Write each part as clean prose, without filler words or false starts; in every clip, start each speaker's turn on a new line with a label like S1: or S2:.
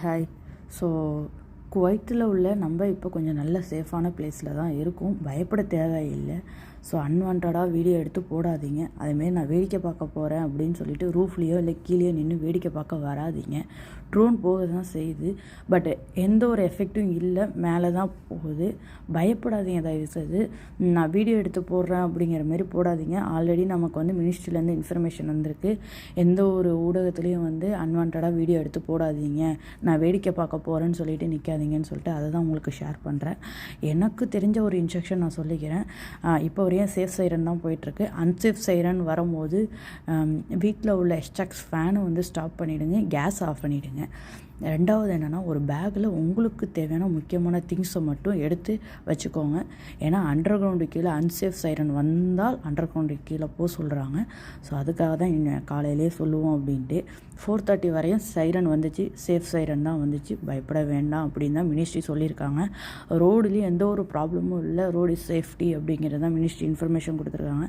S1: Hi. So குவைத்தில் உள்ள நம்ம இப்போ கொஞ்சம் நல்ல சேஃபான பிளேஸில் தான் இருக்கும். பயப்பட தேவையில்லை. ஸோ அன்வான்டாக வீடியோ எடுத்து போடாதீங்க. அதேமாரி நான் வேடிக்கை பார்க்க போகிறேன் அப்படின்னு சொல்லிட்டு ரூஃப்லேயோ இல்லை கீழேயோ நின்று வேடிக்கை பார்க்க வராதிங்க. ட்ரோன் போக தான் செய்யுது, பட் எந்த ஒரு எஃபெக்டும் இல்லை, மேலே தான் போகுது. பயப்படாதீங்க தயவுசெய்து. நான் வீடியோ எடுத்து போடுறேன் அப்படிங்கிற மாதிரி போடாதீங்க. ஆல்ரெடி நமக்கு வந்து மினிஸ்ட்ரிலேருந்து இன்ஃபர்மேஷன் வந்திருக்கு. எந்த ஒரு ஊடகத்துலேயும் வந்து அன்வான்டாக வீடியோ எடுத்து போடாதீங்க, நான் வேடிக்கை பார்க்க போகிறேன்னு சொல்லிட்டு நிற்காதீங்கன்னு சொல்லிட்டு அதை தான் உங்களுக்கு ஷேர் பண்ணுறேன். எனக்கு தெரிஞ்ச ஒரு இன்ஸ்ட்ரக்ஷன் நான் சொல்லிக்கிறேன். இப்போ வரையும் சேஃப் சைரன் தான் போயிட்டுருக்கு. அன்சேஃப் சைரன் வரும்போது வீட்டில் உள்ள எஸ்டாக்ஸ் ஃபேனை வந்து ஸ்டாப் பண்ணிவிடுங்க, கேஸ் ஆஃப் பண்ணிவிடுங்க. ரெண்டாவது என்னென்னா, ஒரு பேக்கில் உங்களுக்கு தேவையான முக்கியமான திங்ஸை மட்டும் எடுத்து வச்சுக்கோங்க. ஏன்னா அண்டர் கிரவுண்டு கீழே அன்சேஃப் சைரன் வந்தால் அண்டர் கிரவுண்டு கீழே போக சொல்கிறாங்க. ஸோ அதுக்காக தான் காலையிலே சொல்லுவோம் அப்படின்ட்டு. 4:30 வரையும் சைரன் வந்துச்சு, சேஃப் சைரன் தான் வந்துச்சு, பயப்பட வேண்டாம் அப்படின்னு தான் மினிஸ்ட்ரி சொல்லியிருக்காங்க. ரோடுலேயும் எந்த ஒரு ப்ராப்ளமும் இல்லை, ரோடு சேஃப்டி அப்படிங்கிறது தான் மினிஸ்ட்ரி இன்ஃபர்மேஷன் கொடுத்துருக்காங்க.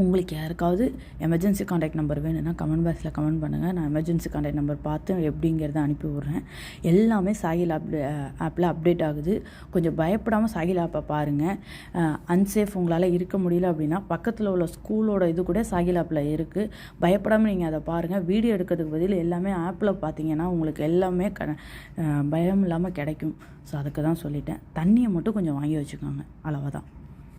S1: உங்களுக்கு யாருக்காவது எமர்ஜென்சி கான்டாக்ட் நம்பர் வேணும்னா கமெண்ட் பாக்ஸில் கமெண்ட் பண்ணுங்கள். நான் எமர்ஜென்சி கான்டாக்ட் நம்பர் பார்த்து எப்படிங்கிறத அனுப்பி விட்றேன். எல்லாமே சாகில் ஆப்பில் அப்டேட் ஆகுது. கொஞ்சம் பயப்படாமல் சாகில் ஆப்பை பாருங்கள். அன்சேஃப் உங்களால் இருக்க முடியல அப்படின்னா பக்கத்தில் உள்ள ஸ்கூலோட இது கூட சாகில் ஆப்பில் இருக்குது. பயப்படாமல் நீங்கள் அதை பாருங்கள். வீடியோ எடுக்கிறதுக்கு பதில் எல்லாமே ஆப்பில் பார்த்தீங்கன்னா உங்களுக்கு எல்லாமே பயம் இல்லாமல் கிடைக்கும். ஸோ அதுக்கு தான் சொல்லிட்டேன். தண்ணியை மட்டும் கொஞ்சம் வாங்கி வச்சுக்கோங்க, அளவாக தான்.